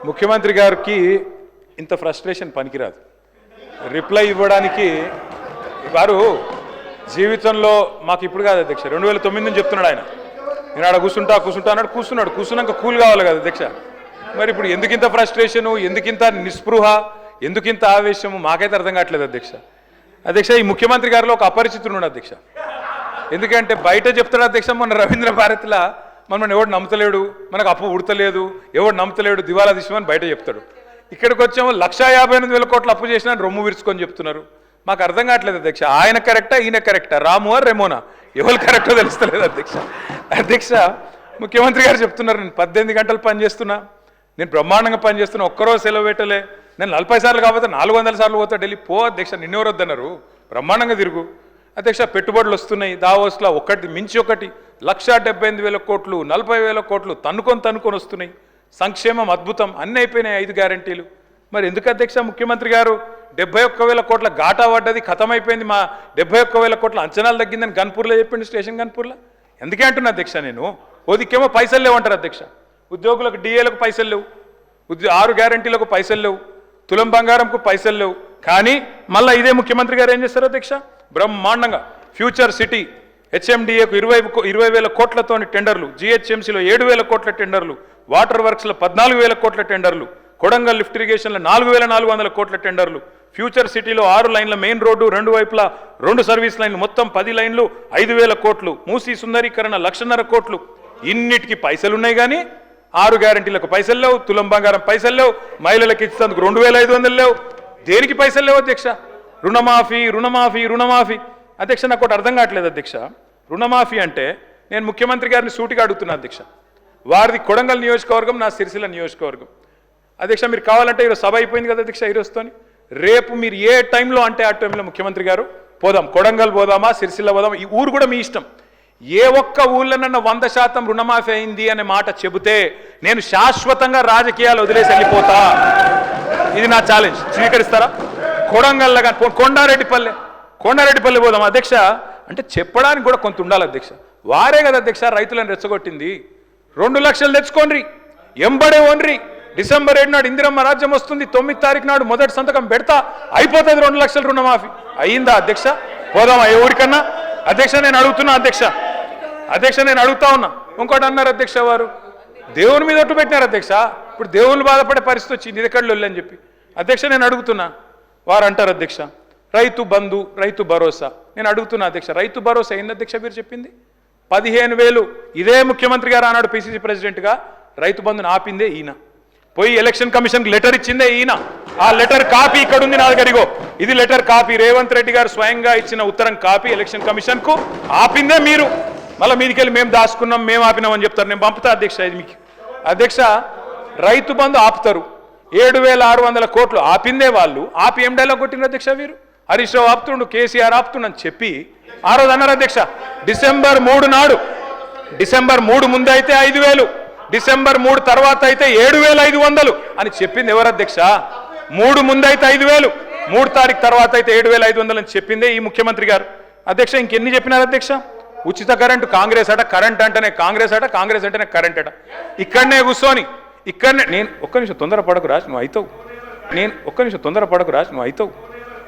ముఖ్యమంత్రి గారికి ఇంత ఫ్రస్ట్రేషన్ పనికిరాదు. రిప్లై ఇవ్వడానికి వారు జీవితంలో మాకు ఇప్పుడు కాదు అధ్యక్ష, 2009 నుంచి చెప్తున్నాడు ఆయన. నేను ఆడ కూర్చుంటా అన్నాడు, కూర్చున్నాక కూల్ కావాలి కదా అధ్యక్ష. మరి ఇప్పుడు ఎందుకింత ఫ్రస్ట్రేషను, ఎందుకింత నిస్పృహ, ఎందుకింత ఆవేశము మాకైతే అర్థం కావట్లేదు అధ్యక్ష. ఈ ముఖ్యమంత్రి గారిలో ఒక అపరిచితుడు అధ్యక్ష. ఎందుకంటే బయట చెప్తాడు అధ్యక్ష, మొన్న రవీంద్ర భారతిలా మనం ఎవడు నమ్ముతలేడు, మనకు అప్పు ఉడతలేదు, ఎవడు నమ్ముతలేడు, దివాలా తీసామని బయట చెప్తాడు. ఇక్కడికి వచ్చాము 1,58,000 కోట్లు అప్పు చేసినా రొమ్ము విరుచుకొని చెప్తున్నారు. మాకు అర్థం కావట్లేదు అధ్యక్ష. ఆయన కరెక్టా, ఈయన కరెక్టా, రాము రెమోనా, ఎవరు కరెక్టో తెలుస్తలేదు అధ్యక్ష. ముఖ్యమంత్రి గారు చెప్తున్నారు, నేను 18 గంటలు పనిచేస్తున్నా, నేను బ్రహ్మాండంగా పనిచేస్తున్నా, ఒక్కరోజు సెలవు పెట్టలే, నేను 40 సార్లు కాకపోతే 400 సార్లు పోతా ఢిల్లీ. పో అధ్యక్ష, నిన్నెవరు వద్దన్నారు, బ్రహ్మాండంగా తిరుగు అధ్యక్ష. పెట్టుబడులు వస్తున్నాయి దావోస్లో, ఒకటి మించి ఒకటి, 1,78,000 కోట్లు, 40,000 కోట్లు తన్నుకొని వస్తున్నాయి. సంక్షేమం అద్భుతం, అన్నీ అయిపోయినాయి 5 గ్యారంటీలు. మరి ఎందుకు అధ్యక్ష ముఖ్యమంత్రి గారు 71,000 కోట్ల ఘాటా పడ్డది, ఖతమైపోయింది, మా 71,000 కోట్ల అంచనాలు తగ్గిందని గన్పూర్లో చెప్పిండు, స్టేషన్ గన్పూర్లో. ఎందుకే అంటున్నా అధ్యక్ష నేను, ఓదికేమో పైసలు లేవంటారు అధ్యక్ష, ఉద్యోగులకు డిఏలకు పైసలు లేవు, 6 గ్యారంటీలకు పైసలు లేవు, తులం బంగారంకు పైసలు లేవు. కానీ మళ్ళీ ఇదే ముఖ్యమంత్రి గారు ఏం చేస్తారు అధ్యక్ష, బ్రహ్మాండంగా ఫ్యూచర్ సిటీ హెచ్ఎండిఏకు 20,000 కోట్లతో టెండర్లు, జిహెచ్ఎంసీలో 7,000 కోట్ల టెండర్లు, వాటర్ వర్క్స్లో 14,000 కోట్ల టెండర్లు, కొడంగల్ లిఫ్ట్ ఇరిగేషన్లో 4,400 కోట్ల టెండర్లు, ఫ్యూచర్ సిటీలో 6 లైన్ల మెయిన్ రోడ్డు, 2 వైపులా 2 సర్వీస్ లైన్లు, మొత్తం 10 లైన్లు, 5,000 కోట్లు, మూసీ సుందరీకరణ 1,50,000 కోట్లు. ఇన్నిటికీ పైసలు ఉన్నాయి కానీ 6 గ్యారంటీలకు పైసలు లేవు, తులం బంగారం పైసలు లేవు, మహిళలకు ఇచ్చేందుకు 2,500 లేవు. దేనికి పైసలు లేవు అధ్యక్ష? రుణమాఫీ అధ్యక్ష. నాకు ఒకటి అర్థం కావట్లేదు అధ్యక్ష. రుణమాఫీ అంటే నేను ముఖ్యమంత్రి గారిని సూటిగా అడుగుతున్నా అధ్యక్ష. వారిది కొడంగల్ నియోజకవర్గం, నా సిరిసిల్ల నియోజకవర్గం అధ్యక్ష. మీరు కావాలంటే ఈరోజు సభ అయిపోయింది కదా అధ్యక్ష, ఈరోజుతోని రేపు మీరు ఏ టైంలో అంటే ఆ టైంలో ముఖ్యమంత్రి గారు పోదాం, కొడంగల్ పోదామా, సిరిసిల్ల పోదామా, ఈ ఊరు కూడా మీ ఇష్టం. ఏ ఒక్క ఊళ్ళోనన్నా 100% రుణమాఫీ అయింది అనే మాట చెబితే నేను శాశ్వతంగా రాజకీయాలు వదిలేసి వెళ్ళిపోతా. ఇది నా ఛాలెంజ్, స్వీకరిస్తారా? కొడంగల్లో కానీ కొండారెడ్డిపల్లి పోదాం అధ్యక్ష. అంటే చెప్పడానికి కూడా కొంత ఉండాలి అధ్యక్ష. వారే కదా అధ్యక్ష రైతులను రెచ్చగొట్టింది. 2 లక్షలు తెచ్చుకోండి, ఎంబడే ఓన్రి, డిసెంబర్ 7 నాడు ఇందిరమ్మ రాజ్యం వస్తుంది, 9 తారీఖు నాడు మొదటి సంతకం పెడతా, అయిపోతుంది 2 లక్షల రుణమాఫీ. అయ్యిందా అధ్యక్ష? పోదామా ఏ ఊరికన్నా అధ్యక్ష? నేను అడుగుతున్నా అధ్యక్ష, నేను అడుగుతా ఉన్నా. ఇంకోటి అన్నారు అధ్యక్ష, వారు దేవుని మీద ఒట్టు పెట్టినారు అధ్యక్ష. ఇప్పుడు దేవుళ్ళు బాధపడే పరిస్థితి వచ్చింది, ఇది ఎక్కడ అని చెప్పి అధ్యక్ష నేను అడుగుతున్నా. వారు అంటారు అధ్యక్ష రైతు బంధు, రైతు భరోసా. నేను అడుగుతున్నా అధ్యక్ష, రైతు భరోసా ఏంది అధ్యక్ష? మీరు చెప్పింది 15,000. ఇదే ముఖ్యమంత్రి గారు ఆనాడు పిసిసి ప్రెసిడెంట్గా రైతు బంధుని ఆపిందే ఈయన. పోయి ఎలక్షన్ కమిషన్కి లెటర్ ఇచ్చిందే ఈయన. ఆ లెటర్ కాపీ ఇక్కడ ఉంది నా దగ్గర, ఇగో ఇది లెటర్ కాపీ. రేవంత్ రెడ్డి గారు స్వయంగా ఇచ్చిన ఉత్తరం కాపీ ఎలక్షన్ కమిషన్కు. ఆపిందే మీరు. మళ్ళీ మీదికెళ్ళి మేము దాచుకున్నాం, మేము ఆపినామని చెప్తారు. నేను పంపుతా అధ్యక్ష ఇది మీకు. అధ్యక్ష రైతు బంధు ఆపుతారు, 7,600 కోట్లు ఆపిందే వాళ్ళు. ఆపి ఏం డైలాగ్ కొట్టిన అధ్యక్ష వీరు? హరీష్ రావు ఆపుతుండు, కేసీఆర్ ఆపుతుండని చెప్పి ఆ రోజు అన్నారు అధ్యక్ష. డిసెంబర్ 3 నాడు, డిసెంబర్ 3 ముందు అయితే 5,000, డిసెంబర్ 3 తర్వాత అయితే 7,500 అని చెప్పింది ఎవరు అధ్యక్ష? 3 ముందు అయితే 5,000, 3 తారీఖు తర్వాత అయితే 7,500 అని చెప్పిందే ఈ ముఖ్యమంత్రి గారు. అధ్యక్ష ఇంకెన్ని చెప్పినారు అధ్యక్ష? ఉచిత కరెంటు కాంగ్రెస్ అట, కరెంట్ అంటేనే కాంగ్రెస్ అట, కాంగ్రెస్ అంటేనే కరెంట్ అట. ఇక్కడనే కూర్చొని నేను ఒక్క నిమిషం తొందరపడకు రాజు, నువ్వు అవుతావు.